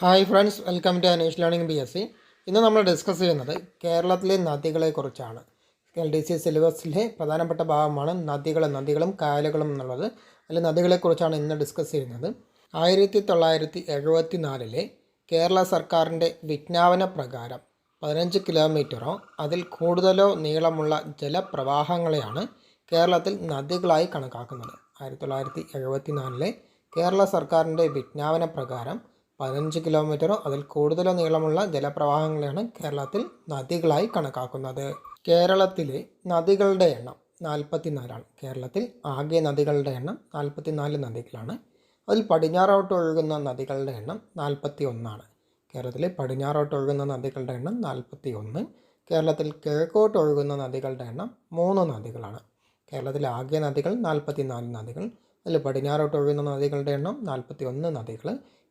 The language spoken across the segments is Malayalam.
Hi friends, welcome to Aneesh learning BSc. ഇന്ന് നമ്മൾ ഡിസ്കസ് ചെയ്യുന്നത് കേരളത്തിലെ നദികളെക്കുറിച്ചാണ്. LDC സിലബസിലെ പ്രധാനപ്പെട്ട ഭാഗമാണ് നദികളും കായലുകളും എന്നുള്ളത്. അതിൽ നദികളെക്കുറിച്ചാണ് ഇന്ന് ഡിസ്കസ് ചെയ്യുന്നത്. 1974 കേരള സർക്കാരിൻ്റെ വിജ്ഞാപന പ്രകാരം 15 കിലോമീറ്ററോ അതിൽ കൂടുതലോ നീളമുള്ള ജലപ്രവാഹങ്ങളെയാണ് കേരളത്തിൽ നദികളായി കണക്കാക്കുന്നത്. 1974 കേരള സർക്കാരിൻ്റെ വിജ്ഞാപന പ്രകാരം 15 കിലോമീറ്ററോ അതിൽ കൂടുതലോ നീളമുള്ള ജലപ്രവാഹങ്ങളെയാണ് കേരളത്തിൽ നദികളായി കണക്കാക്കുന്നത്. കേരളത്തിലെ നദികളുടെ എണ്ണം 44ആണ്. കേരളത്തിൽ ആകെ നദികളുടെ എണ്ണം 44 നദികളാണ്. അതിൽ പടിഞ്ഞാറോട്ട് ഒഴുകുന്ന നദികളുടെ എണ്ണം 41ആണ്. കേരളത്തിലെ പടിഞ്ഞാറോട്ട് ഒഴുകുന്ന നദികളുടെ എണ്ണം 41. കേരളത്തിൽ കിഴക്കോട്ട് ഒഴുകുന്ന നദികളുടെ എണ്ണം 3 നദികളാണ്. കേരളത്തിലെ ആകെ നദികൾ 44 നദികൾ. അതിൽ പടിഞ്ഞാറോട്ട് ഒഴുകുന്ന നദികളുടെ എണ്ണം 41 നദികൾ.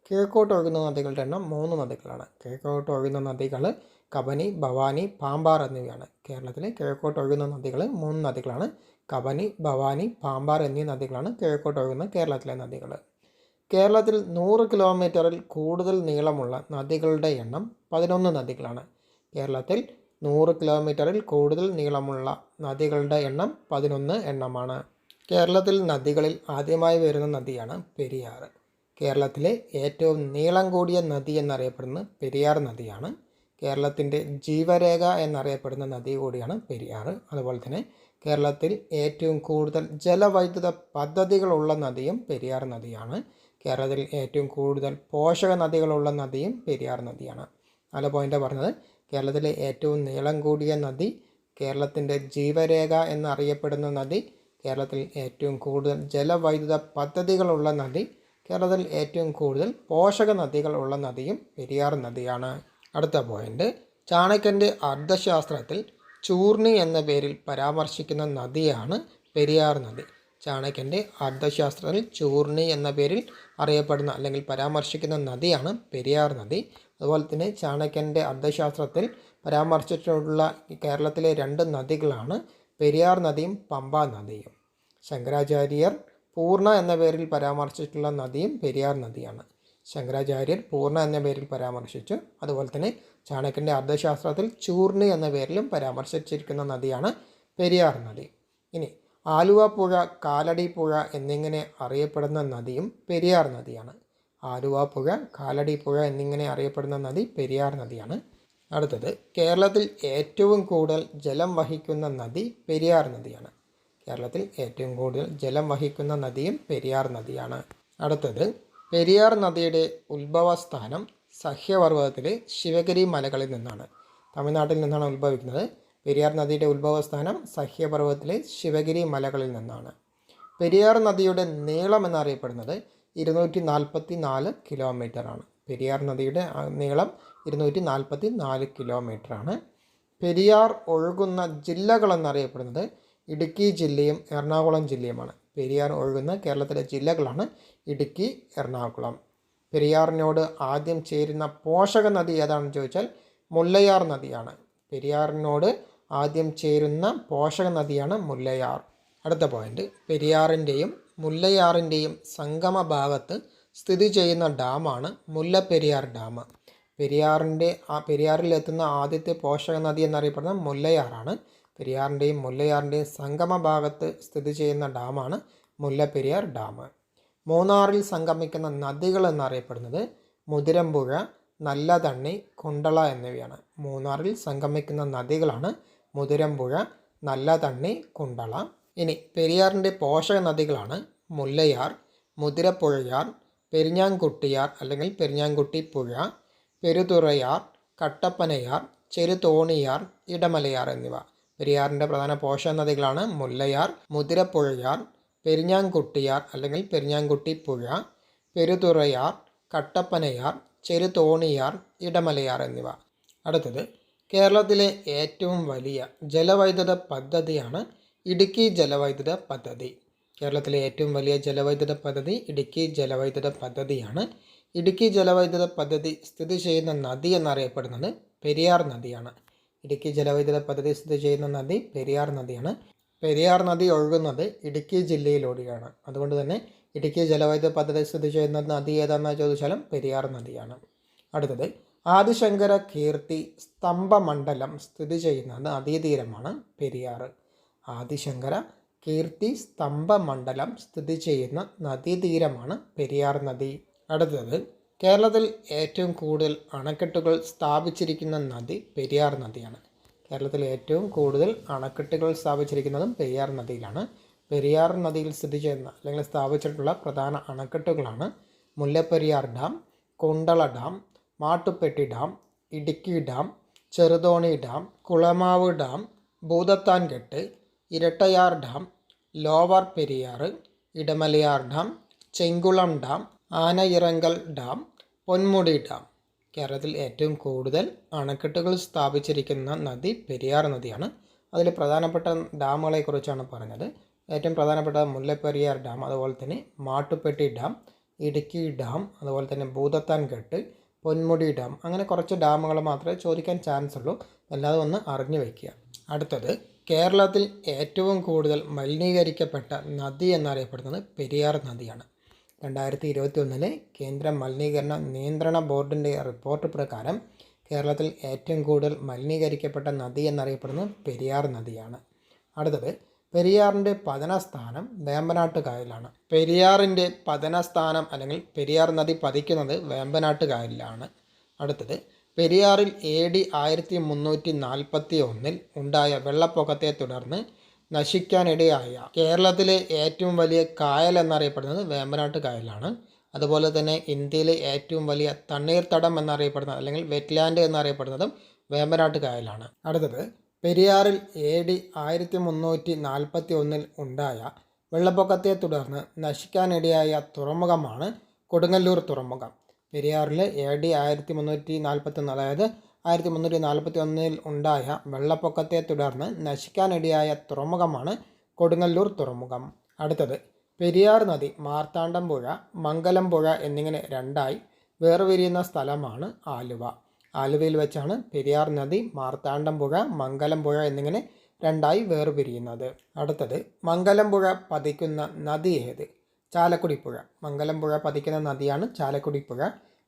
കിഴക്കോട്ട് ഒഴുകുന്ന നദികളുടെ എണ്ണം 3 നദികളാണ്. കിഴക്കോട്ട് ഒഴുകുന്ന നദികൾ കബനി, ഭവാനി, പാമ്പാർ എന്നിവയാണ്. കേരളത്തിലെ കിഴക്കോട്ട് ഒഴുകുന്ന നദികൾ 3 നദികളാണ്. കബനി, ഭവാനി, പാമ്പാർ എന്നീ നദികളാണ് കിഴക്കോട്ട് ഒഴുകുന്ന കേരളത്തിലെ നദികൾ. കേരളത്തിൽ 100 കിലോമീറ്ററിൽ കൂടുതൽ നീളമുള്ള നദികളുടെ എണ്ണം 11 നദികളാണ്. കേരളത്തിൽ 100 കിലോമീറ്ററിൽ കൂടുതൽ നീളമുള്ള നദികളുടെ എണ്ണം 11 എണ്ണമാണ്. കേരളത്തിൽ നദികളിൽ ആദ്യമായി വരുന്ന നദിയാണ് പെരിയാർ. കേരളത്തിലെ ഏറ്റവും നീളം കൂടിയ നദി എന്നറിയപ്പെടുന്നത് പെരിയാർ നദിയാണ്. കേരളത്തിൻ്റെ ജീവരേഖ എന്നറിയപ്പെടുന്ന നദി കൂടിയാണ് പെരിയാർ. അതുപോലെ തന്നെ കേരളത്തിൽ ഏറ്റവും കൂടുതൽ ജലവൈദ്യുത പദ്ധതികളുള്ള നദിയും പെരിയാർ നദിയാണ്. കേരളത്തിൽ ഏറ്റവും കൂടുതൽ പോഷക നദികളുള്ള നദിയും പെരിയാർ നദിയാണ്. 4 പോയിൻ്റ് പറഞ്ഞത്. കേരളത്തിലെ ഏറ്റവും നീളം കൂടിയ നദി, കേരളത്തിൻ്റെ ജീവരേഖ എന്നറിയപ്പെടുന്ന നദി, കേരളത്തിൽ ഏറ്റവും കൂടുതൽ ജലവൈദ്യുത പദ്ധതികളുള്ള നദി, കേരളത്തിൽ ഏറ്റവും കൂടുതൽ പോഷക നദികൾ ഉള്ള നദിയും പെരിയാർ നദിയാണ്. അടുത്ത പോയിന്റ്, ചാണക്യൻ്റെ അർത്ഥശാസ്ത്രത്തിൽ ചൂർണി എന്ന പേരിൽ പരാമർശിക്കുന്ന നദിയാണ് പെരിയാർ നദി. ചാണക്യൻ്റെ അർത്ഥശാസ്ത്രത്തിൽ ചൂർണി എന്ന പേരിൽ അറിയപ്പെടുന്ന അല്ലെങ്കിൽ പരാമർശിക്കുന്ന നദിയാണ് പെരിയാർ നദി. അതുപോലെ തന്നെ ചാണക്യൻ്റെ അർത്ഥശാസ്ത്രത്തിൽ പരാമർശിച്ചിട്ടുള്ള കേരളത്തിലെ 2 നദികളാണ് പെരിയാർ നദിയും പമ്പ നദിയും. ശങ്കരാചാര്യർ പൂർണ്ണ എന്ന പേരിൽ പരാമർശിച്ചിട്ടുള്ള നദിയും പെരിയാർ നദിയാണ്. ശങ്കരാചാര്യർ പൂർണ്ണ എന്ന പേരിൽ പരാമർശിച്ചു. അതുപോലെ തന്നെ ചാണക്യൻ്റെ അർത്ഥശാസ്ത്രത്തിൽ ചൂർണി എന്ന പേരിലും പരാമർശിച്ചിരിക്കുന്ന നദിയാണ് പെരിയാർ നദി. ഇനി ആലുവ പുഴ, കാലടി പുഴ എന്നിങ്ങനെ അറിയപ്പെടുന്ന നദിയും പെരിയാർ നദിയാണ്. ആലുവ പുഴ, കാലടി പുഴ എന്നിങ്ങനെ അറിയപ്പെടുന്ന നദി പെരിയാർ നദിയാണ്. അടുത്തത്, കേരളത്തിൽ ഏറ്റവും കൂടുതൽ ജലം വഹിക്കുന്ന നദി പെരിയാർ നദിയാണ്. കേരളത്തിൽ ഏറ്റവും കൂടുതൽ ജലം വഹിക്കുന്ന നദിയും പെരിയാർ നദിയാണ്. അടുത്തത്, പെരിയാർ നദിയുടെ ഉത്ഭവസ്ഥാനം സഹ്യപർവ്വതത്തിലെ ശിവഗിരി മലകളിൽ നിന്നാണ്. തമിഴ്നാട്ടിൽ നിന്നാണ് ഉത്ഭവിക്കുന്നത്. പെരിയാർ നദിയുടെ ഉത്ഭവസ്ഥാനം സഹ്യപർവ്വതത്തിലെ ശിവഗിരി മലകളിൽ നിന്നാണ്. പെരിയാർ നദിയുടെ നീളം എന്നറിയപ്പെടുന്നത് 244 കിലോമീറ്ററാണ്. പെരിയാർ നദിയുടെ നീളം 244 കിലോമീറ്ററാണ്. പെരിയാർ ഒഴുകുന്ന ജില്ലകൾ എന്നറിയപ്പെടുന്നത് ഇടുക്കി ജില്ലയും എറണാകുളം ജില്ലയുമാണ്. പെരിയാർ ഒഴുകുന്ന കേരളത്തിലെ ജില്ലകളാണ് ഇടുക്കി, എറണാകുളം. പെരിയാറിനോട് ആദ്യം ചേരുന്ന പോഷക നദി ഏതാണെന്ന് ചോദിച്ചാൽ മുല്ലയാർ നദിയാണ്. പെരിയാറിനോട് ആദ്യം ചേരുന്ന പോഷക നദിയാണ് മുല്ലയാർ. അടുത്ത പോയിന്റ്, പെരിയാറിൻ്റെയും മുല്ലയാറിൻ്റെയും സംഗമ ഭാഗത്ത് സ്ഥിതി ചെയ്യുന്ന ഡാമാണ് മുല്ലപ്പെരിയാർ ഡാം. പെരിയാറിലെത്തുന്ന ആദ്യത്തെ പോഷക നദി എന്നറിയപ്പെടുന്നത് മുല്ലയാറാണ്. പെരിയാറിൻ്റെയും മുല്ലയാറിൻ്റെയും സംഗമ ഭാഗത്ത് സ്ഥിതി ചെയ്യുന്ന ഡാമാണ് മുല്ലപ്പെരിയാർ ഡാം. മൂന്നാറിൽ സംഗമിക്കുന്ന നദികൾ എന്നറിയപ്പെടുന്നത് മുതിരമ്പുഴ, നല്ലതണ്ണി, കുണ്ടള എന്നിവയാണ്. മൂന്നാറിൽ സംഗമിക്കുന്ന നദികളാണ് മുതിരമ്പുഴ, നല്ലതണ്ണി, കുണ്ടള. ഇനി പെരിയാറിൻ്റെ പോഷക നദികളാണ് മുല്ലയാർ, മുതിരപ്പുഴയാർ, പെരിഞ്ഞാംകുട്ടിയാർ അല്ലെങ്കിൽ പെരിഞ്ഞാംകുട്ടി പുഴ, പെരുതുറയാർ, കട്ടപ്പനയാർ, ചെറുതോണിയാർ, ഇടമലയാർ എന്നിവ. പെരിയാറിൻ്റെ പ്രധാന പോഷക നദികളാണ് മുല്ലയാർ, മുതിരപ്പുഴയാർ, പെരിഞ്ഞാംകുട്ടിയാർ അല്ലെങ്കിൽ പെരിഞ്ഞാംകുട്ടി പുഴ, പെരുതുറയാർ, കട്ടപ്പനയാർ, ചെറുതോണിയാർ, ഇടമലയാർ എന്നിവ. അടുത്തത്, കേരളത്തിലെ ഏറ്റവും വലിയ ജലവൈദ്യുത പദ്ധതിയാണ് ഇടുക്കി ജലവൈദ്യുത പദ്ധതി. കേരളത്തിലെ ഏറ്റവും വലിയ ജലവൈദ്യുത പദ്ധതി ഇടുക്കി ജലവൈദ്യുത പദ്ധതിയാണ്. ഇടുക്കി ജലവൈദ്യുത പദ്ധതി സ്ഥിതി ചെയ്യുന്ന നദി എന്നറിയപ്പെടുന്നത് പെരിയാർ നദിയാണ്. ഇടുക്കി ജലവൈദ്യുത പദ്ധതി സ്ഥിതി ചെയ്യുന്ന നദി പെരിയാർ നദിയാണ്. പെരിയാർ നദി ഒഴുകുന്നത് ഇടുക്കി ജില്ലയിലൂടെയാണ്. അതുകൊണ്ട് തന്നെ ഇടുക്കി ജലവൈദ്യുത പദ്ധതി സ്ഥിതി ചെയ്യുന്ന നദി ഏതാണെന്ന് ചോദിച്ചാലും പെരിയാർ നദിയാണ്. അടുത്തത് ആദിശങ്കര കീർത്തി സ്തംഭമണ്ഡലം സ്ഥിതി ചെയ്യുന്ന നദീതീരമാണ് പെരിയാർ. ആദിശങ്കര കീർത്തി സ്തംഭമണ്ഡലം സ്ഥിതി ചെയ്യുന്ന നദീതീരമാണ് പെരിയാർ നദി. അടുത്തത് കേരളത്തിൽ ഏറ്റവും കൂടുതൽ അണക്കെട്ടുകൾ സ്ഥാപിച്ചിരിക്കുന്ന നദി പെരിയാർ നദിയാണ്. കേരളത്തിൽ ഏറ്റവും കൂടുതൽ അണക്കെട്ടുകൾ സ്ഥാപിച്ചിരിക്കുന്നതും പെരിയാർ നദിയിലാണ്. പെരിയാർ നദിയിൽ സ്ഥിതി ചെയ്യുന്ന അല്ലെങ്കിൽ സ്ഥാപിച്ചിട്ടുള്ള പ്രധാന അണക്കെട്ടുകളാണ് Mullaperiyar dam, Kundala dam, Mattupetty dam, Idukki dam, Cheruthoni dam, Kulamavu dam, Bhoothathankettu, Irattayar dam, lower Periyar, Idamalayar dam, Chenkulam dam, Anayirangal dam, Ponmudi dam. കേരളത്തിൽ ഏറ്റവും കൂടുതൽ അണക്കെട്ടുകൾ സ്ഥാപിച്ചിരിക്കുന്ന നദി പെരിയാർ നദിയാണ്. അതിൽ പ്രധാനപ്പെട്ട ഡാമുകളെക്കുറിച്ചാണ് പറഞ്ഞത്. ഏറ്റവും പ്രധാനപ്പെട്ട മുല്ലപ്പെരിയാർ ഡാം, അതുപോലെ തന്നെ മാട്ടുപ്പെട്ടി ഡാം, ഇടുക്കി ഡാം, അതുപോലെ തന്നെ ഭൂതത്താൻകെട്ട്, പൊന്മുടി ഡാം. അങ്ങനെ കുറച്ച് ഡാമുകൾ മാത്രമേ ചോദിക്കാൻ ചാൻസ് ഉള്ളൂ. അല്ലാതെ ഒന്ന് അറിഞ്ഞു വയ്ക്കുക. അടുത്തത് കേരളത്തിൽ ഏറ്റവും കൂടുതൽ മലിനീകരിക്കപ്പെട്ട നദി എന്നറിയപ്പെടുന്നത് പെരിയാർ നദിയാണ്. 2021 കേന്ദ്ര മലിനീകരണ നിയന്ത്രണ ബോർഡിൻ്റെ റിപ്പോർട്ട് പ്രകാരം കേരളത്തിൽ ഏറ്റവും കൂടുതൽ മലിനീകരിക്കപ്പെട്ട നദി എന്നറിയപ്പെടുന്നത് പെരിയാർ നദിയാണ്. അടുത്തത് പെരിയാറിൻ്റെ പതനസ്ഥാനം വേമ്പനാട്ട് കായലാണ്. പെരിയാറിൻ്റെ പതനസ്ഥാനം അല്ലെങ്കിൽ പെരിയാർ നദി പതിക്കുന്നത് വേമ്പനാട്ട് കായലിലാണ്. അടുത്തത് പെരിയാറിൽ AD 1341 ഉണ്ടായ വെള്ളപ്പൊക്കത്തെ തുടർന്ന് നശിക്കാനിടയായ കേരളത്തിലെ ഏറ്റവും വലിയ കായൽ എന്നറിയപ്പെടുന്നത് വേമ്പനാട്ട് കായലാണ്. അതുപോലെ തന്നെ ഇന്ത്യയിലെ ഏറ്റവും വലിയ തണ്ണീർത്തടം എന്നറിയപ്പെടുന്നത് അല്ലെങ്കിൽ വെറ്റ്ലാൻഡ് എന്നറിയപ്പെടുന്നതും വേമ്പനാട്ട് കായലാണ്. അടുത്തത് പെരിയാറിൽ AD 1341 ഉണ്ടായ വെള്ളപ്പൊക്കത്തെ തുടർന്ന് നശിക്കാനിടയായ തുറമുഖമാണ് കൊടുങ്ങല്ലൂർ തുറമുഖം. പെരിയാറിൽ AD 1341 അതായത് 1341 ഉണ്ടായ വെള്ളപ്പൊക്കത്തെ തുടർന്ന് നശിക്കാനിടയായ തുറമുഖമാണ് കൊടുങ്ങല്ലൂർ തുറമുഖം. അടുത്തത് പെരിയാർ നദി മാർത്താണ്ഡംപുഴ, മംഗലംപുഴ എന്നിങ്ങനെ രണ്ടായി വേർപിരിയുന്ന സ്ഥലമാണ് ആലുവ. ആലുവയിൽ വെച്ചാണ് പെരിയാർ നദി മാർത്താണ്ഡംപുഴ, മംഗലംപുഴ എന്നിങ്ങനെ രണ്ടായി വേർപിരിയുന്നത്. അടുത്തത് മംഗലംപുഴ പതിക്കുന്ന നദി ഏത്? ചാലക്കുടിപ്പുഴ. മംഗലംപുഴ പതിക്കുന്ന നദിയാണ് ചാലക്കുടിപ്പുഴ.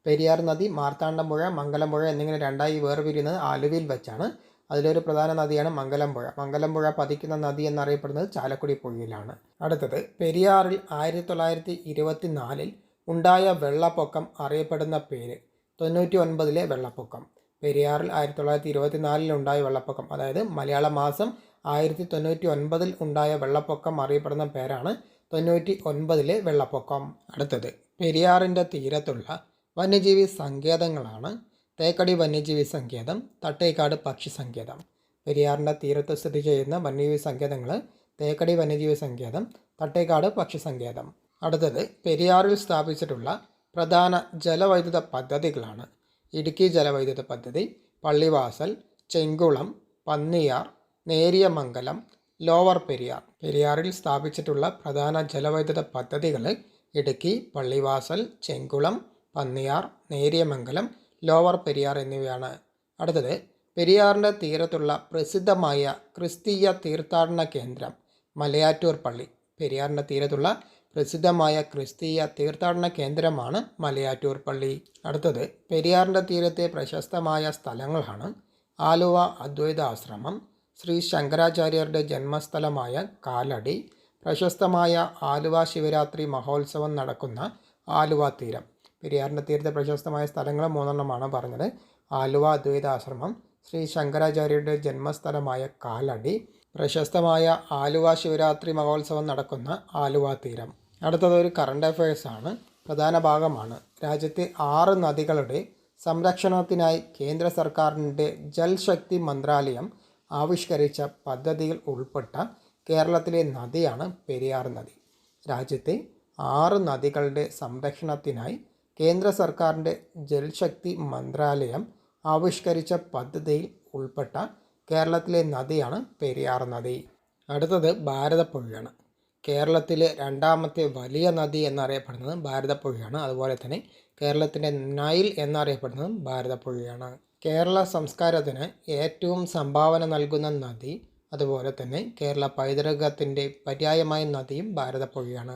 പെരിയാർ നദി മാർത്താണ്ഡംപുഴ, മംഗലംപുഴ എന്നിങ്ങനെ രണ്ടായി വേർപിരിയുന്നത് ആലുവയിൽ വെച്ചാണ്. അതിലൊരു പ്രധാന നദിയാണ് മംഗലംപുഴ. മംഗലംപുഴ പതിക്കുന്ന നദി എന്നറിയപ്പെടുന്നത് ചാലക്കുടിപ്പുഴയിലാണ്. അടുത്തത് പെരിയാറിൽ 1924 ഉണ്ടായ വെള്ളപ്പൊക്കം അറിയപ്പെടുന്ന പേര്. 99 വെള്ളപ്പൊക്കം. പെരിയാറിൽ 1924 ഉണ്ടായ വെള്ളപ്പൊക്കം, അതായത് മലയാള മാസം 1099 ഉണ്ടായ വെള്ളപ്പൊക്കം അറിയപ്പെടുന്ന പേരാണ് 99 വെള്ളപ്പൊക്കം. അടുത്തത് പെരിയാറിൻ്റെ തീരത്തുള്ള വന്യജീവി സങ്കേതങ്ങളാണ് തേക്കടി വന്യജീവി സങ്കേതം, തട്ടേക്കാട് പക്ഷി സങ്കേതം. പെരിയാറിൻ്റെ തീരത്ത് സ്ഥിതി ചെയ്യുന്ന വന്യജീവി സങ്കേതങ്ങൾ തേക്കടി വന്യജീവി സങ്കേതം, തട്ടേക്കാട് പക്ഷി സങ്കേതം. അടുത്തത് പെരിയാറിൽ സ്ഥാപിച്ചിട്ടുള്ള പ്രധാന ജലവൈദ്യുത പദ്ധതികളാണ് ഇടുക്കി ജലവൈദ്യുത പദ്ധതി, പള്ളിവാസൽ, ചെങ്കുളം, പന്നിയാർ, നേരിയമംഗലം, ലോവർ പെരിയാർ. പെരിയാറിൽ സ്ഥാപിച്ചിട്ടുള്ള പ്രധാന ജലവൈദ്യുത പദ്ധതികൾ ഇടുക്കി, പള്ളിവാസൽ, ചെങ്കുളം, പന്നിയാർ, നേരിയമംഗലം, ലോവർ പെരിയാർ എന്നിവയാണ്. അടുത്തത് പെരിയാറിൻ്റെ തീരത്തുള്ള പ്രസിദ്ധമായ ക്രിസ്തീയ തീർത്ഥാടന കേന്ദ്രം മലയാറ്റൂർ പള്ളി. പെരിയാറിൻ്റെ തീരത്തുള്ള പ്രസിദ്ധമായ ക്രിസ്തീയ തീർത്ഥാടന കേന്ദ്രമാണ് മലയാറ്റൂർ പള്ളി. അടുത്തത് പെരിയാറിൻ്റെ തീരത്തെ പ്രശസ്തമായ സ്ഥലങ്ങളാണ് ആലുവ അദ്വൈതാശ്രമം, ശ്രീ ശങ്കരാചാര്യരുടെ ജന്മസ്ഥലമായ കാലടി, പ്രശസ്തമായ ആലുവ ശിവരാത്രി മഹോത്സവം നടക്കുന്ന ആലുവ തീരം. പെരിയാറിൻ്റെ തീരത്തെ പ്രശസ്തമായ സ്ഥലങ്ങൾ 3 പറഞ്ഞത്. ആലുവ അദ്വൈതാശ്രമം, ശ്രീ ശങ്കരാചാര്യരുടെ ജന്മസ്ഥലമായ കാലടി, പ്രശസ്തമായ ആലുവ ശിവരാത്രി മഹോത്സവം നടക്കുന്ന ആലുവ തീരം. അടുത്തത് ഒരു കറണ്ട് അഫയേഴ്സാണ്, പ്രധാന ഭാഗമാണ്. രാജ്യത്തെ 6 നദികളുടെ സംരക്ഷണത്തിനായി കേന്ദ്ര സർക്കാരിൻ്റെ ജൽശക്തി മന്ത്രാലയം ആവിഷ്കരിച്ച പദ്ധതിയിൽ ഉൾപ്പെട്ട കേരളത്തിലെ നദിയാണ് പെരിയാർ നദി. രാജ്യത്തെ 6 നദികളുടെ സംരക്ഷണത്തിനായി കേന്ദ്ര സർക്കാരിൻ്റെ ജൽശക്തി മന്ത്രാലയം ആവിഷ്കരിച്ച പദ്ധതിയിൽ ഉൾപ്പെട്ട കേരളത്തിലെ നദിയാണ് പെരിയാർ നദി. അടുത്തത് ഭാരതപ്പുഴയാണ്. കേരളത്തിലെ 2ാമത്തെ വലിയ നദി എന്നറിയപ്പെടുന്നത് ഭാരതപ്പുഴയാണ്. അതുപോലെ തന്നെ കേരളത്തിൻ്റെ നൈൽ എന്നറിയപ്പെടുന്നതും ഭാരതപ്പുഴയാണ്. കേരള സംസ്കാരത്തിന് ഏറ്റവും സംഭാവന നൽകുന്ന നദി, അതുപോലെ തന്നെ കേരള പൈതൃകത്തിൻ്റെ പര്യായമായ നദിയും ഭാരതപ്പുഴയാണ്.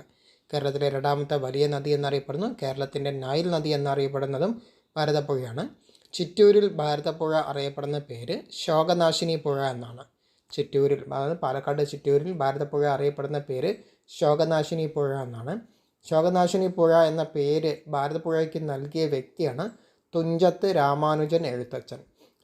കേരളത്തിലെ 2ാമത്തെ വലിയ നദി എന്നറിയപ്പെടുന്നു കേരളത്തിൻ്റെ നൈൽ നദി എന്നറിയപ്പെടുന്നതും ഭാരതപ്പുഴയാണ്. ചിറ്റൂരിൽ ഭാരതപ്പുഴ അറിയപ്പെടുന്ന പേര് ശോകനാശിനി പുഴ എന്നാണ്. ചിറ്റൂരിൽ, അതായത് പാലക്കാട് ചിറ്റൂരിൽ ഭാരതപ്പുഴ അറിയപ്പെടുന്ന പേര് ശോകനാശിനി പുഴ എന്നാണ്. ശോകനാശിനി പുഴ എന്ന പേര് ഭാരതപ്പുഴയ്ക്ക് നൽകിയ വ്യക്തിയാണ് തുഞ്ചത്ത് രാമാനുജൻ എഴുത്തച്ഛൻ.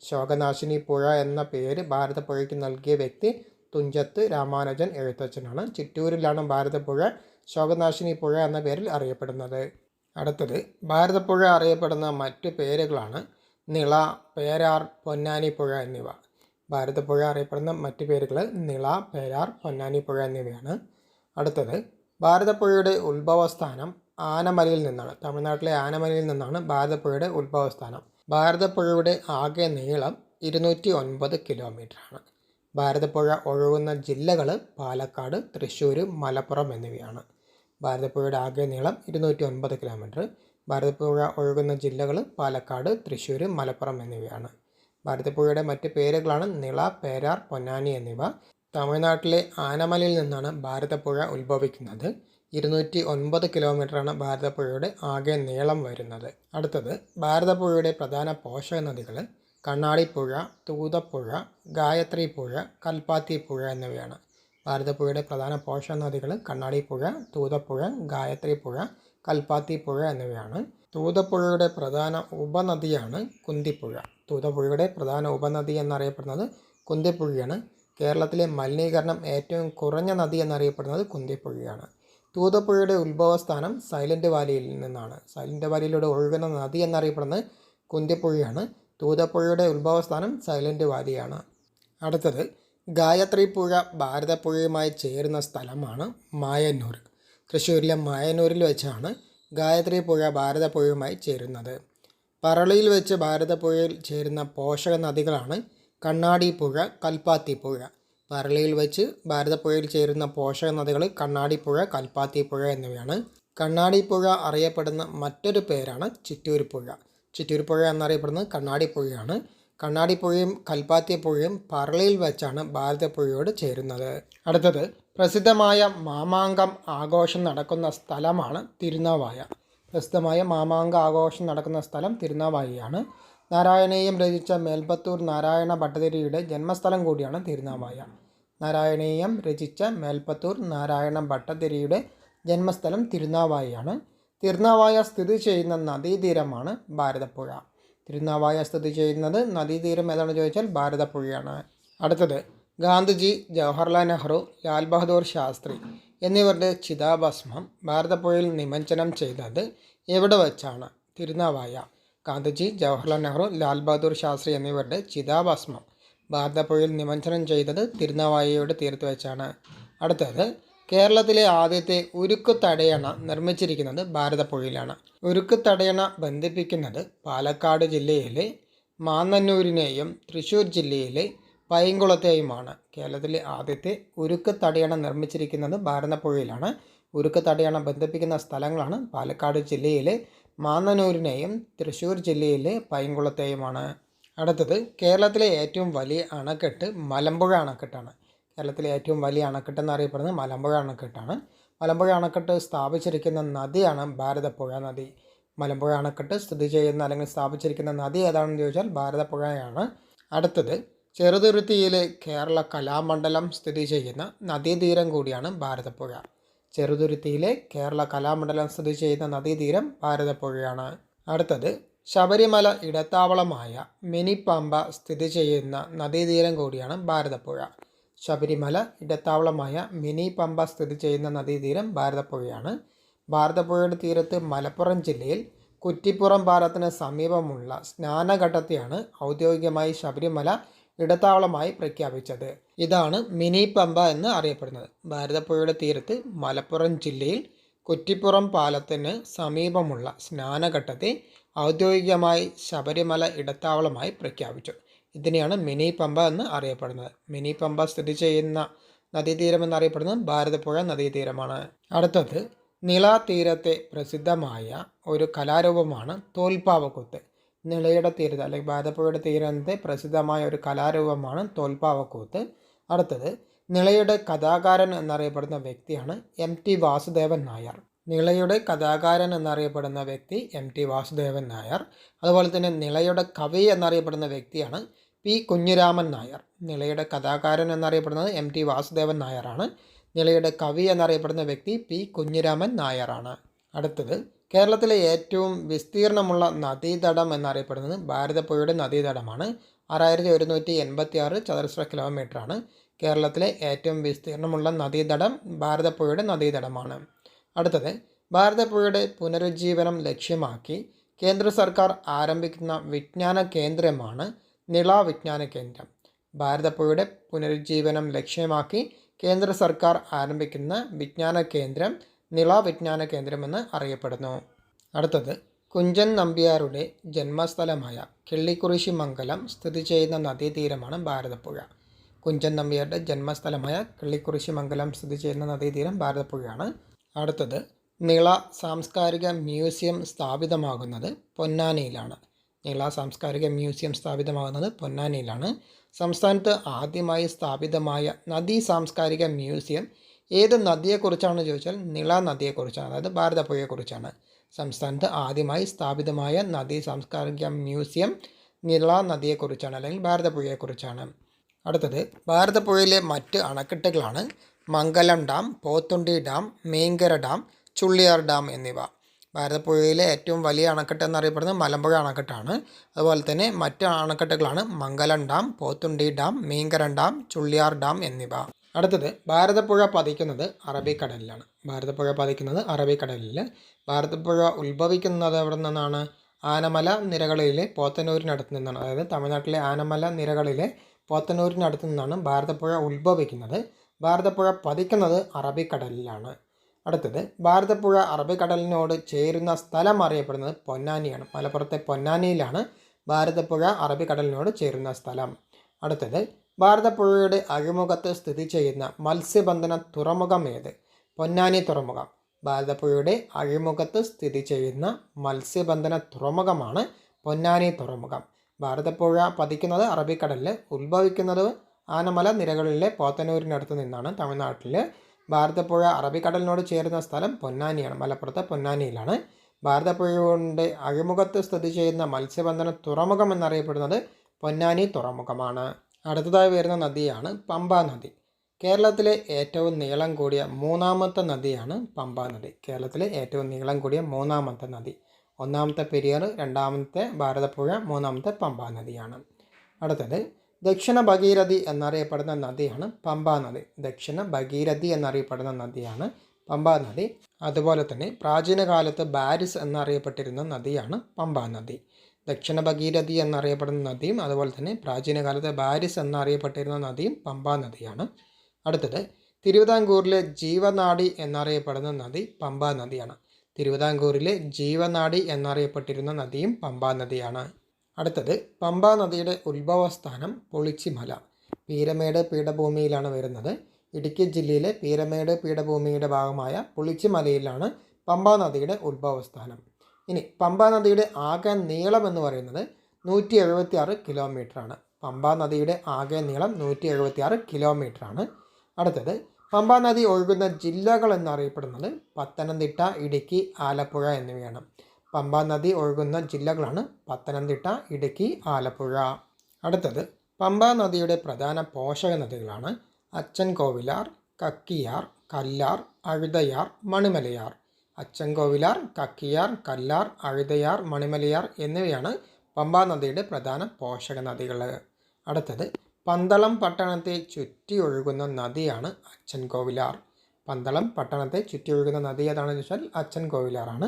ശോകനാശിനി പുഴ എന്ന പേര് ഭാരതപ്പുഴയ്ക്ക് നൽകിയ വ്യക്തി തുഞ്ചത്ത് രാമാനുജൻ എഴുത്തച്ഛനാണ്. ചിറ്റൂരിലാണ് ഭാരതപ്പുഴ ശോകനാശിനി പുഴ എന്ന പേരിൽ അറിയപ്പെടുന്നത്. അടുത്തത് ഭാരതപ്പുഴ അറിയപ്പെടുന്ന മറ്റു പേരുകളാണ് നിള, പേരാർ, പൊന്നാനിപ്പുഴ എന്നിവ. ഭാരതപ്പുഴ അറിയപ്പെടുന്ന മറ്റു പേരുകൾ നിള, പേരാർ, പൊന്നാനിപ്പുഴ എന്നിവയാണ്. അടുത്തത് ഭാരതപ്പുഴയുടെ ഉത്ഭവസ്ഥാനം ആനമലയിൽ നിന്നാണ്. തമിഴ്നാട്ടിലെ ആനമലയിൽ നിന്നാണ് ഭാരതപ്പുഴയുടെ ഉത്ഭവസ്ഥാനം. ഭാരതപ്പുഴയുടെ ആകെ നീളം 209 കിലോമീറ്ററാണ്. ഭാരതപ്പുഴ ഒഴുകുന്ന ജില്ലകൾ പാലക്കാട്, തൃശ്ശൂർ, മലപ്പുറം എന്നിവയാണ്. ഭാരതപ്പുഴയുടെ ആകെ നീളം 209 കിലോമീറ്റർ. ഭാരതപ്പുഴ ഒഴുകുന്ന ജില്ലകൾ പാലക്കാട്, തൃശ്ശൂർ, മലപ്പുറം എന്നിവയാണ്. ഭാരതപ്പുഴയുടെ മറ്റ് പേരുകളാണ് നിള, പേരാർ, പൊന്നാനി എന്നിവ. തമിഴ്നാട്ടിലെ ആനമലയിൽ നിന്നാണ് ഭാരതപ്പുഴ ഉത്ഭവിക്കുന്നത്. 209 കിലോമീറ്ററാണ് ഭാരതപ്പുഴയുടെ ആകെ നീളം വരുന്നത്. അടുത്തത് ഭാരതപ്പുഴയുടെ പ്രധാന പോഷക നദികൾ കണ്ണാടിപ്പുഴ, തൂതപ്പുഴ, ഗായത്രി പുഴ, കൽപ്പാത്തി പുഴ എന്നിവയാണ്. ഭാരതപ്പുഴയുടെ പ്രധാന പോഷക നദികൾ കണ്ണാടിപ്പുഴ, തൂതപ്പുഴ, ഗായത്രി പുഴ, കൽപ്പാത്തി പുഴ എന്നിവയാണ്. തൂതപ്പുഴയുടെ പ്രധാന ഉപനദിയാണ് കുന്തിപ്പുഴ. തൂതപ്പുഴയുടെ പ്രധാന ഉപനദി എന്നറിയപ്പെടുന്നത് കുന്തിപ്പുഴയാണ്. കേരളത്തിലെ മലിനീകരണം ഏറ്റവും കുറഞ്ഞ നദി എന്നറിയപ്പെടുന്നത് കുന്തിപ്പുഴയാണ്. തൂതപ്പുഴയുടെ ഉത്ഭവസ്ഥാനം സൈലന്റ് വാലിയിൽ നിന്നാണ്. സൈലന്റ് വാലിയിലൂടെ ഒഴുകുന്ന നദി എന്നറിയപ്പെടുന്നത് കുന്തിപ്പുഴയാണ്. തൂതപ്പുഴയുടെ ഉത്ഭവസ്ഥാനം സൈലന്റ് വാലിയാണ്. അടുത്തത് ഗായത്രി പുഴ ഭാരതപ്പുഴയുമായി ചേരുന്ന സ്ഥലമാണ് മായന്നൂർ. തൃശ്ശൂരിലെ മായന്നൂരിൽ വെച്ചാണ് ഗായത്രി പുഴ ഭാരതപ്പുഴയുമായി ചേരുന്നത്. പറളിയിൽ വെച്ച് ഭാരതപ്പുഴയിൽ ചേരുന്ന പോഷക നദികളാണ് കണ്ണാടിപ്പുഴ, കൽപ്പാത്തിപ്പുഴ. പറളിയിൽ വെച്ച് ഭാരതപ്പുഴയിൽ ചേരുന്ന പോഷക നദികൾ കണ്ണാടിപ്പുഴ, കൽപ്പാത്തിപ്പുഴ എന്നിവയാണ്. കണ്ണാടിപ്പുഴ അറിയപ്പെടുന്ന മറ്റൊരു പേരാണ് ചിറ്റൂർ പുഴ. ചിറ്റൂർ പുഴ എന്നറിയപ്പെടുന്നത് കണ്ണാടിപ്പുഴയാണ്. കണ്ണാടിപ്പുഴയും കൽപ്പാത്തിപ്പുഴയും പറളിയിൽ വെച്ചാണ് ഭാരതപ്പുഴയോട് ചേരുന്നത്. അടുത്തത് പ്രസിദ്ധമായ മാമാങ്കം ആഘോഷം നടക്കുന്ന സ്ഥലമാണ് തിരുനാവായ. പ്രസിദ്ധമായ മാമാങ്ക ആഘോഷം നടക്കുന്ന സ്ഥലം തിരുനാവായയാണ്. നാരായണീയം രചിച്ച മേൽപ്പത്തൂർ നാരായണ ഭട്ടതിരിയുടെ ജന്മസ്ഥലം കൂടിയാണ് തിരുനാവായ. നാരായണീയം രചിച്ച മേൽപ്പത്തൂർ നാരായണ ഭട്ടതിരിയുടെ ജന്മസ്ഥലം തിരുനാവായയാണ്. തിരുനാവായ സ്ഥിതി ചെയ്യുന്ന നദീതീരമാണ് ഭാരതപ്പുഴ. തിരുനാവായ സ്ഥിതി ചെയ്യുന്നത് നദീതീരം ഏതാണെന്ന് ചോദിച്ചാൽ ഭാരതപ്പുഴയാണ്. അടുത്തത് ഗാന്ധിജി, ജവഹർലാൽ നെഹ്റു, ലാൽ ബഹദൂർ ശാസ്ത്രി എന്നിവരുടെ ചിതാഭസ്മം ഭാരതപ്പുഴയിൽ നിമജ്ജനം ചെയ്തത് എവിടെ വച്ചാണ്? തിരുനാവായ. ഗാന്ധിജി, ജവഹർലാൽ നെഹ്റു, ലാൽ ബഹദൂർ ശാസ്ത്രി എന്നിവരുടെ ചിതാഭസ്മം ഭാരതപ്പുഴയിൽ നിമജ്ജനം ചെയ്തത് തിരുനാവായയുടെ തീരത്ത് വെച്ചാണ്. അടുത്തത് കേരളത്തിലെ ആദ്യത്തെ ഉരുക്ക് തടയണ നിർമ്മിച്ചിരിക്കുന്നത് ഭാരതപ്പുഴയിലാണ്. ഉരുക്ക് തടയണ ബന്ധിപ്പിക്കുന്നത് പാലക്കാട് ജില്ലയിലെ മാന്നന്നൂരിനെയും തൃശ്ശൂർ ജില്ലയിലെ പൈങ്കുളത്തെയുമാണ്. കേരളത്തിലെ ആദ്യത്തെ ഉരുക്ക് തടയണ നിർമ്മിച്ചിരിക്കുന്നത് ഭാരതപ്പുഴയിലാണ്. ഉരുക്ക് തടയണ ബന്ധിപ്പിക്കുന്ന സ്ഥലങ്ങളാണ് പാലക്കാട് ജില്ലയിലെ മാന്നന്നൂരിനെയും തൃശ്ശൂർ ജില്ലയിലെ പൈങ്കുളത്തെയുമാണ്. അടുത്തത് കേരളത്തിലെ ഏറ്റവും വലിയ അണക്കെട്ട് മലമ്പുഴ അണക്കെട്ടാണ്. കേരളത്തിലെ ഏറ്റവും വലിയ അണക്കെട്ട് എന്നറിയപ്പെടുന്നത് മലമ്പുഴ അണക്കെട്ടാണ്. മലമ്പുഴ അണക്കെട്ട് സ്ഥാപിച്ചിരിക്കുന്ന നദിയാണ് ഭാരതപ്പുഴ നദി. മലമ്പുഴ അണക്കെട്ട് സ്ഥിതി ചെയ്യുന്ന അല്ലെങ്കിൽ സ്ഥാപിച്ചിരിക്കുന്ന നദി ഏതാണെന്ന് ചോദിച്ചാൽ ഭാരതപ്പുഴയാണ്. അടുത്തത് ചെറുതുരുത്തിയിലെ കേരള കലാമണ്ഡലം സ്ഥിതി ചെയ്യുന്ന നദീതീരം കൂടിയാണ് ഭാരതപ്പുഴ. ചെറുതുരുത്തിയിലെ കേരള കലാമണ്ഡലം സ്ഥിതി ചെയ്യുന്ന നദീതീരം ഭാരതപ്പുഴയാണ്. അടുത്തത് ശബരിമല ഇടത്താവളമായ മിനി പമ്പ സ്ഥിതി ചെയ്യുന്ന നദീതീരം കൂടിയാണ് ഭാരതപ്പുഴ. ശബരിമല ഇടത്താവളമായ മിനി പമ്പ സ്ഥിതി ചെയ്യുന്ന നദീതീരം ഭാരതപ്പുഴയാണ്. ഭാരതപ്പുഴയുടെ തീരത്ത് മലപ്പുറം ജില്ലയിൽ കുറ്റിപ്പുറം പാലത്തിന് സമീപമുള്ള സ്നാനഘട്ടത്തെയാണ് ഔദ്യോഗികമായി ശബരിമല ഇടത്താവളമായി പ്രഖ്യാപിച്ചത്. ഇതാണ് മിനി പമ്പ എന്ന് അറിയപ്പെടുന്നത്. ഭാരതപ്പുഴയുടെ തീരത്ത് മലപ്പുറം ജില്ലയിൽ കുറ്റിപ്പുറം പാലത്തിന് സമീപമുള്ള സ്നാനഘട്ടത്തെ ഔദ്യോഗികമായി ശബരിമല ഇടത്താവളമായി പ്രഖ്യാപിച്ചു. ഇതിനെയാണ് മിനി പമ്പ എന്ന് അറിയപ്പെടുന്നത്. മിനി പമ്പ സ്ഥിതി ചെയ്യുന്ന നദീതീരം എന്നറിയപ്പെടുന്നത് ഭാരതപ്പുഴ നദീതീരമാണ്. അടുത്തത് നിള തീരത്തെ പ്രസിദ്ധമായ ഒരു കലാരൂപമാണ് തോൽപ്പാവക്കൂത്ത്. നിളയുടെ തീരത്ത് അല്ലെങ്കിൽ ഭാരതപ്പുഴയുടെ തീരത്തെ പ്രസിദ്ധമായ ഒരു കലാരൂപമാണ് തോൽപ്പാവക്കൂത്ത്. അടുത്തത് നിളയുടെ കഥാകാരൻ എന്നറിയപ്പെടുന്ന വ്യക്തിയാണ് MT വാസുദേവൻ നായർ. നിളയുടെ കഥാകാരൻ എന്നറിയപ്പെടുന്ന വ്യക്തി MT വാസുദേവൻ നായർ. അതുപോലെ തന്നെ നിളയുടെ കവി എന്നറിയപ്പെടുന്ന വ്യക്തിയാണ് P കുഞ്ഞിരാമൻ നായർ. നിളയുടെ കഥാകാരൻ എന്നറിയപ്പെടുന്നത് MT വാസുദേവൻ നായരാണ്. നിളയുടെ കവി എന്നറിയപ്പെടുന്ന വ്യക്തി P കുഞ്ഞിരാമൻ നായരാണ്. അടുത്തത് കേരളത്തിലെ ഏറ്റവും വിസ്തീർണമുള്ള നദീതടം എന്നറിയപ്പെടുന്നത് ഭാരതപ്പുഴയുടെ നദീതടമാണ്. 6186 ചതുരശ്ര കിലോമീറ്ററാണ്. കേരളത്തിലെ ഏറ്റവും വിസ്തീർണമുള്ള നദീതടം ഭാരതപ്പുഴയുടെ നദീതടമാണ്. അടുത്തത് ഭാരതപ്പുഴയുടെ പുനരുജ്ജീവനം ലക്ഷ്യമാക്കി കേന്ദ്ര സർക്കാർ ആരംഭിക്കുന്ന വിജ്ഞാന കേന്ദ്രമാണ് നിള വിജ്ഞാന കേന്ദ്രം. ഭാരതപ്പുഴയുടെ പുനരുജ്ജീവനം ലക്ഷ്യമാക്കി കേന്ദ്ര സർക്കാർ ആരംഭിക്കുന്ന വിജ്ഞാന കേന്ദ്രം നിള വിജ്ഞാന കേന്ദ്രമെന്ന് അറിയപ്പെടുന്നു. അടുത്തത് കുഞ്ചൻ നമ്പ്യാരുടെ ജന്മസ്ഥലമായ കിള്ളിക്കുറിശി മംഗലം സ്ഥിതി ചെയ്യുന്ന നദീതീരമാണ് ഭാരതപ്പുഴ. കുഞ്ചൻ നമ്പ്യാരുടെ ജന്മസ്ഥലമായ കിള്ളിക്കുറിശി മംഗലം സ്ഥിതി ചെയ്യുന്ന നദീതീരം ഭാരതപ്പുഴയാണ്. അടുത്തത് നിള സാംസ്കാരിക മ്യൂസിയം സ്ഥാപിതമാകുന്നത് പൊന്നാനിയിലാണ്. നിള സാംസ്കാരിക മ്യൂസിയം സ്ഥാപിതമാകുന്നത് പൊന്നാനിയിലാണ്. സംസ്ഥാനത്ത് ആദ്യമായി സ്ഥാപിതമായ നദീ സാംസ്കാരിക മ്യൂസിയം ഏത് നദിയെക്കുറിച്ചാണ് ചോദിച്ചാൽ നിള നദിയെക്കുറിച്ചാണ്, അതായത് ഭാരതപ്പുഴയെക്കുറിച്ചാണ്. സംസ്ഥാനത്ത് ആദ്യമായി സ്ഥാപിതമായ നദീ സാംസ്കാരിക മ്യൂസിയം നിള നദിയെക്കുറിച്ചാണ്, അല്ലെങ്കിൽ ഭാരതപ്പുഴയെക്കുറിച്ചാണ്. അടുത്തത് ഭാരതപ്പുഴയിലെ മറ്റ് അണക്കെട്ടുകളാണ് Mangalam dam, Pothundi dam, Meenkara dam, Chulliyar dam എന്നിവ. ഭാരതപ്പുഴയിലെ ഏറ്റവും വലിയ അണക്കെട്ട് എന്നറിയപ്പെടുന്നത് മലമ്പുഴ അണക്കെട്ടാണ്. അതുപോലെ തന്നെ മറ്റ് അണക്കെട്ടുകളാണ് Mangalam dam, Pothundi dam, Meenkara dam, Chulliyar dam എന്നിവ. അടുത്തത് ഭാരതപ്പുഴ പതിക്കുന്നത് അറബിക്കടലിലാണ്. ഭാരതപ്പുഴ പതിക്കുന്നത് അറബിക്കടലിൽ. ഭാരതപ്പുഴ ഉത്ഭവിക്കുന്നത് എവിടെ നിന്നാണ്? ആനമല നിരകളിലെ പോത്തന്നൂരിനടുത്ത് നിന്നാണ്. അതായത് തമിഴ്നാട്ടിലെ ആനമല നിരകളിലെ പോത്തന്നൂരിനടുത്ത് നിന്നാണ് ഭാരതപ്പുഴ ഉത്ഭവിക്കുന്നത്. ഭാരതപ്പുഴ പതിക്കുന്നത് അറബിക്കടലിലാണ്. അടുത്തത് ഭാരതപ്പുഴ അറബിക്കടലിനോട് ചേരുന്ന സ്ഥലം അറിയപ്പെടുന്നത് പൊന്നാനിയാണ്. മലപ്പുറത്തെ പൊന്നാനിയിലാണ് ഭാരതപ്പുഴ അറബിക്കടലിനോട് ചേരുന്ന സ്ഥലം. അടുത്തത് ഭാരതപ്പുഴയുടെ അഴിമുഖത്ത് സ്ഥിതി ചെയ്യുന്ന മത്സ്യബന്ധന തുറമുഖം ഏത്? പൊന്നാനി തുറമുഖം. ഭാരതപ്പുഴയുടെ അഴിമുഖത്ത് സ്ഥിതി ചെയ്യുന്ന മത്സ്യബന്ധന തുറമുഖമാണ് പൊന്നാനി തുറമുഖം. ഭാരതപ്പുഴ പതിക്കുന്നത് അറബിക്കടലിൽ, ഉത്ഭവിക്കുന്നത് ആനമല നിരകളിലെ പോത്തന്നൂരിനടുത്ത് നിന്നാണ്, തമിഴ്നാട്ടിൽ. ഭാരതപ്പുഴ അറബിക്കടലിനോട് ചേരുന്ന സ്ഥലം പൊന്നാനിയാണ്, മലപ്പുറത്തെ പൊന്നാനിയിലാണ്. ഭാരതപ്പുഴയുടെ അഴിമുഖത്ത് സ്ഥിതി ചെയ്യുന്ന മത്സ്യബന്ധന തുറമുഖം എന്നറിയപ്പെടുന്നത് പൊന്നാനി തുറമുഖമാണ്. അടുത്തതായി വരുന്ന നദിയാണ് പമ്പാ നദി. കേരളത്തിലെ ഏറ്റവും നീളം കൂടിയ മൂന്നാമത്തെ നദിയാണ് പമ്പാ നദി. കേരളത്തിലെ ഏറ്റവും നീളം കൂടിയ മൂന്നാമത്തെ നദി. ഒന്നാമത്തെ പെരിയാർ, രണ്ടാമത്തെ ഭാരതപ്പുഴ, മൂന്നാമത്തെ പമ്പാ നദിയാണ്. അടുത്തത് ദക്ഷിണ ഭഗീരഥി എന്നറിയപ്പെടുന്ന നദിയാണ് പമ്പാ നദി. ദക്ഷിണ ഭഗീരഥി എന്നറിയപ്പെടുന്ന നദിയാണ് പമ്പാ നദി. അതുപോലെ തന്നെ പ്രാചീന കാലത്ത് ബാരിസ് എന്നറിയപ്പെട്ടിരുന്ന നദിയാണ് പമ്പാ നദി. ദക്ഷിണ ഭഗീരഥി എന്നറിയപ്പെടുന്ന നദിയും അതുപോലെ തന്നെ പ്രാചീന കാലത്ത് ബാരിസ് എന്നറിയപ്പെട്ടിരുന്ന നദിയും പമ്പാ നദിയാണ്. അടുത്തത് തിരുവിതാംകൂറിലെ ജീവനാഡി എന്നറിയപ്പെടുന്ന നദി പമ്പാ നദിയാണ്. തിരുവിതാംകൂറിലെ ജീവനാഡി എന്നറിയപ്പെട്ടിരുന്ന നദിയും പമ്പാ നദിയാണ്. അടുത്തത് പമ്പാ നദിയുടെ ഉത്ഭവസ്ഥാനം പൊളിച്ചിമല. പീരമേട് പീഠഭൂമിയിലാണ് വരുന്നത്. ഇടുക്കി ജില്ലയിലെ പീരമേട് പീഠഭൂമിയുടെ ഭാഗമായ പൊളിച്ചിമലയിലാണ് പമ്പാ നദിയുടെ ഉത്ഭവസ്ഥാനം. ഇനി പമ്പാ നദിയുടെ ആകെ നീളം എന്ന് പറയുന്നത് 176 കിലോമീറ്ററാണ്. പമ്പാ നദിയുടെ ആകെ നീളം 176 കിലോമീറ്ററാണ്. അടുത്തത് പമ്പാ നദി ഒഴുകുന്ന ജില്ലകൾ എന്നറിയപ്പെടുന്നത് പത്തനംതിട്ട, ഇടുക്കി, ആലപ്പുഴ എന്നിവയാണ്. പമ്പാ നദി ഒഴുകുന്ന ജില്ലകളാണ് പത്തനംതിട്ട, ഇടുക്കി, ആലപ്പുഴ. അടുത്തത് പമ്പാ നദിയുടെ പ്രധാന പോഷക നദികളാണ് അച്ചൻകോവിലാർ, കക്കിയാർ, കല്ലാർ, അഴുതയാർ, മണിമലയാർ. അച്ചൻകോവിലാർ, കക്കിയാർ, കല്ലാർ, അഴുതയാർ, മണിമലയാർ എന്നിവയാണ് പമ്പാ നദിയുടെ പ്രധാന പോഷക നദികൾ. അടുത്തത് പന്തളം പട്ടണത്തെ ചുറ്റി ഒഴുകുന്ന നദിയാണ് അച്ചൻകോവിലാർ. പന്തളം പട്ടണത്തെ ചുറ്റി ഒഴുകുന്ന നദി ഏതാണെന്ന് ചോദിച്ചാൽ അച്ചൻകോവിലാറാണ്.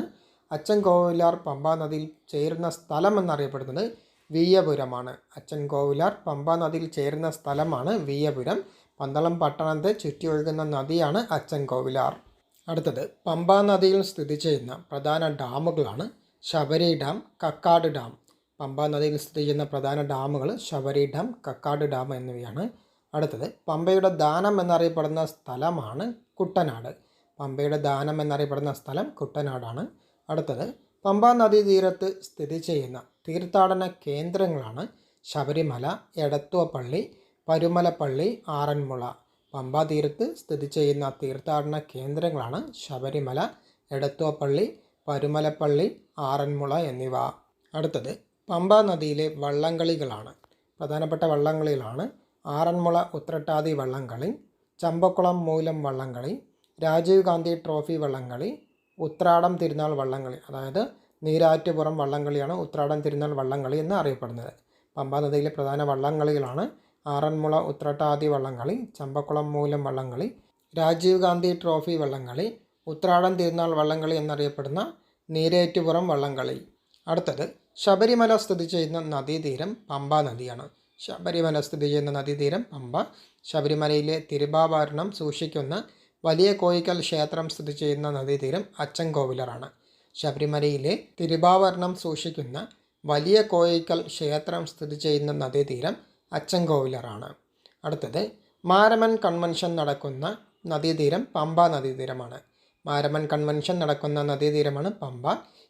അച്ചൻകോവിലാർ പമ്പാ നദിയിൽ ചേരുന്ന സ്ഥലം എന്നറിയപ്പെടുന്നത് വീയപുരമാണ്. അച്ചൻകോവിലാർ പമ്പാ നദിയിൽ ചേരുന്ന സ്ഥലമാണ് വീയപുരം. പന്തളം പട്ടണത്തെ ചുറ്റി ഒഴുകുന്ന നദിയാണ് അച്ചൻകോവിലാർ. അടുത്തത് പമ്പാ നദിയിൽ സ്ഥിതി ചെയ്യുന്ന പ്രധാന ഡാമുകളാണ് ശബരി ഡാം, കക്കാട് ഡാം. പമ്പാ നദിയിൽ സ്ഥിതി ചെയ്യുന്ന പ്രധാന ഡാമുകൾ ശബരി ഡാം, കക്കാട് ഡാം എന്നിവയാണ്. അടുത്തത് പമ്പയുടെ ദാനം എന്നറിയപ്പെടുന്ന സ്ഥലമാണ് കുട്ടനാട്. പമ്പയുടെ ദാനം എന്നറിയപ്പെടുന്ന സ്ഥലം കുട്ടനാടാണ്. അടുത്തത് പമ്പാ നദീതീരത്ത് സ്ഥിതി ചെയ്യുന്ന തീർത്ഥാടന കേന്ദ്രങ്ങളാണ് ശബരിമല, എടത്വപ്പള്ളി, പരുമലപ്പള്ളി, ആറന്മുള. പമ്പാ തീരത്ത് സ്ഥിതി ചെയ്യുന്ന തീർത്ഥാടന കേന്ദ്രങ്ങളാണ് ശബരിമല, എടത്വപ്പള്ളി, പരുമലപ്പള്ളി, ആറന്മുള എന്നിവ. അടുത്തത് പമ്പ നദിയിലെ വള്ളംകളികളാണ്. പ്രധാനപ്പെട്ട വള്ളംകളികളാണ് ആറന്മുള ഉത്രട്ടാതി വള്ളംകളി, ചമ്പക്കുളം മൂലം വള്ളംകളി, രാജീവ് ഗാന്ധി ട്രോഫി വള്ളംകളി, ഉത്രാടം തിരുനാൾ വള്ളംകളി. അതായത് നീരാറ്റുപുറം വള്ളംകളിയാണ് ഉത്രാടം തിരുനാൾ വള്ളംകളി എന്ന് അറിയപ്പെടുന്നത്. പമ്പാ നദിയിലെ പ്രധാന വള്ളംകളികളാണ് ആറന്മുള ഉത്രട്ടാതി വള്ളംകളി, ചമ്പക്കുളം മൂലം വള്ളംകളി, രാജീവ് ഗാന്ധി ട്രോഫി വള്ളംകളി, ഉത്രാടം തിരുനാൾ വള്ളംകളി എന്നറിയപ്പെടുന്ന നീരേറ്റുപുറം വള്ളംകളി. അടുത്തത് ശബരിമല സ്ഥിതി ചെയ്യുന്ന നദീതീരം പമ്പാ നദിയാണ്. ശബരിമല സ്ഥിതി ചെയ്യുന്ന നദീതീരം പമ്പ. ശബരിമലയിലെ തിരുവാഭരണം സൂക്ഷിക്കുന്ന വലിയ കോയിക്കൽ ക്ഷേത്രം സ്ഥിതി ചെയ്യുന്ന നദീതീരം അച്ചൻകോവിലറാണ്. ശബരിമലയിലെ തിരുവാഭരണം സൂക്ഷിക്കുന്ന വലിയ കോയിക്കൽ ക്ഷേത്രം സ്ഥിതി ചെയ്യുന്ന നദീതീരം അച്ചൻകോവിലറാണ്. അടുത്തത് മാരമൻ കൺവെൻഷൻ നടക്കുന്ന നദീതീരം പമ്പ നദീതീരമാണ്. മാരമൻ കൺവെൻഷൻ നടക്കുന്ന നദീതീരമാണ് പമ്പ.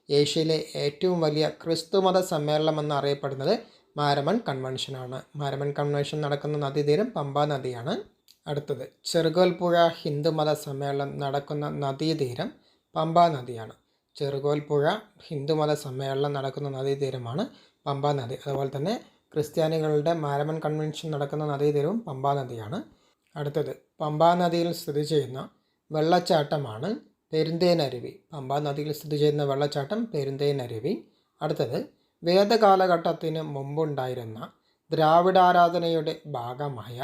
ഏഷ്യയിലെ ഏറ്റവും വലിയ ക്രിസ്തുമത സമ്മേളനം എന്നറിയപ്പെടുന്നത് മാരമൻ കൺവെൻഷനാണ്. മാരമൻ കൺവെൻഷൻ നടക്കുന്ന നദീതീരം പമ്പ നദിയാണ്. അടുത്തത് ചെറുകോൽപ്പുഴ ഹിന്ദുമത സമ്മേളനം നടക്കുന്ന നദീതീരം പമ്പ നദിയാണ്. ചെറുകോൽപ്പുഴ ഹിന്ദുമത സമ്മേളനം നടക്കുന്ന നദീതീരമാണ് പമ്പ നദി. അതുപോലെ തന്നെ ക്രിസ്ത്യാനികളുടെ മാരമൻ കൺവെൻഷൻ നടക്കുന്ന നദീതീരവും പമ്പ നദിയാണ്. അടുത്തത് പമ്പാ നദിയിൽ സ്ഥിതി ചെയ്യുന്ന വെള്ളച്ചാട്ടമാണ് പെരുന്തേനരുവി. പമ്പാ നദിയിൽ സ്ഥിതി ചെയ്യുന്ന വെള്ളച്ചാട്ടം പെരുന്തേനരുവി. അടുത്തത് വേദകാലഘട്ടത്തിന് മുമ്പുണ്ടായിരുന്ന ദ്രാവിഡാരാധനയുടെ ഭാഗമായ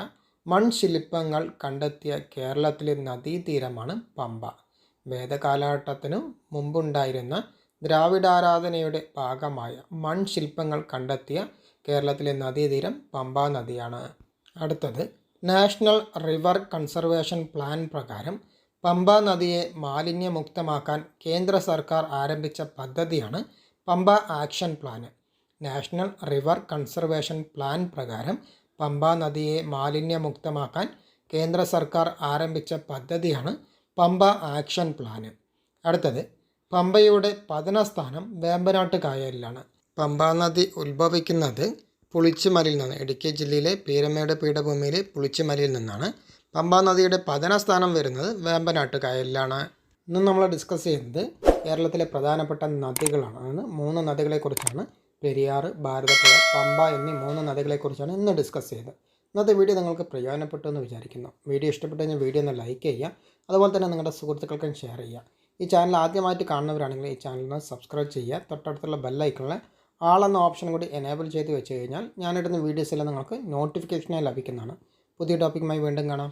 മൺശില്പങ്ങൾ കണ്ടെത്തിയ കേരളത്തിലെ നദീതീരമാണ് പമ്പ. വേദകാലഘട്ടത്തിനു മുമ്പുണ്ടായിരുന്ന ദ്രാവിഡാരാധനയുടെ ഭാഗമായ മൺശില്പങ്ങൾ കണ്ടെത്തിയ കേരളത്തിലെ നദീതീരം പമ്പാ നദിയാണ്. അടുത്തത് നാഷണൽ റിവർ കൺസർവേഷൻ പ്ലാൻ പ്രകാരം പമ്പ നദിയെ മാലിന്യമുക്തമാക്കാൻ കേന്ദ്ര സർക്കാർ ആരംഭിച്ച പദ്ധതിയാണ് Pamba action plan. National river conservation plan പ്രകാരം പമ്പ നദിയെ മാലിന്യമുക്തമാക്കാൻ കേന്ദ്ര സർക്കാർ ആരംഭിച്ച പദ്ധതിയാണ് പമ്പ ആക്ഷൻ പ്ലാൻ. അടുത്തത് പമ്പയുടെ പതനസ്ഥാനം വേമ്പനാട്ട് കായലിലാണ്. പമ്പാ നദി ഉത്ഭവിക്കുന്നത് പുളിച്ചിമലയിൽ നിന്ന്. ഇടുക്കി ജില്ലയിലെ പീരമേട് പീഠഭൂമിയിലെ പുളിച്ചിമലയിൽ നിന്നാണ്. പമ്പാ നദിയുടെ പതനസ്ഥാനം വരുന്നത് വേമ്പനാട്ട് കായലിലാണ്. ഇന്ന് നമ്മൾ ഡിസ്കസ് ചെയ്യുന്നത് കേരളത്തിലെ പ്രധാനപ്പെട്ട നദികളാണ്. അതായത് 3 നദികളെക്കുറിച്ചാണ്. പെരിയാർ, ഭാരതപ്പുഴ, പമ്പ എന്നീ 3 നദികളെക്കുറിച്ചാണ് ഇന്ന് ഡിസ്കസ് ചെയ്തത്. ഇന്നത്തെ വീഡിയോ നിങ്ങൾക്ക് പ്രയോജനപ്പെട്ടു എന്ന് വിചാരിക്കുന്നു. വീഡിയോ ഇഷ്ടപ്പെട്ടു കഴിഞ്ഞാൽ വീഡിയോ ഒന്ന് ലൈക്ക് ചെയ്യുക. അതുപോലെ തന്നെ നിങ്ങളുടെ സുഹൃത്തുക്കൾക്കും ഷെയർ ചെയ്യുക. ഈ ചാനൽ ആദ്യമായിട്ട് കാണുന്നവരാണെങ്കിൽ ഈ ചാനലിന് സബ്സ്ക്രൈബ് ചെയ്യുക. തൊട്ടടുത്തുള്ള ബെല്ലൈക്കണിൽ ആളെന്ന ഓപ്ഷൻ കൂടി എനേബിൾ ചെയ്ത് വെച്ച് കഴിഞ്ഞാൽ ഞാനിടുന്ന വീഡിയോസെല്ലാം നിങ്ങൾക്ക് നോട്ടിഫിക്കേഷനായി ലഭിക്കുന്നതാണ്. പുതിയ ടോപ്പിക്കുമായി വീണ്ടും കാണാം.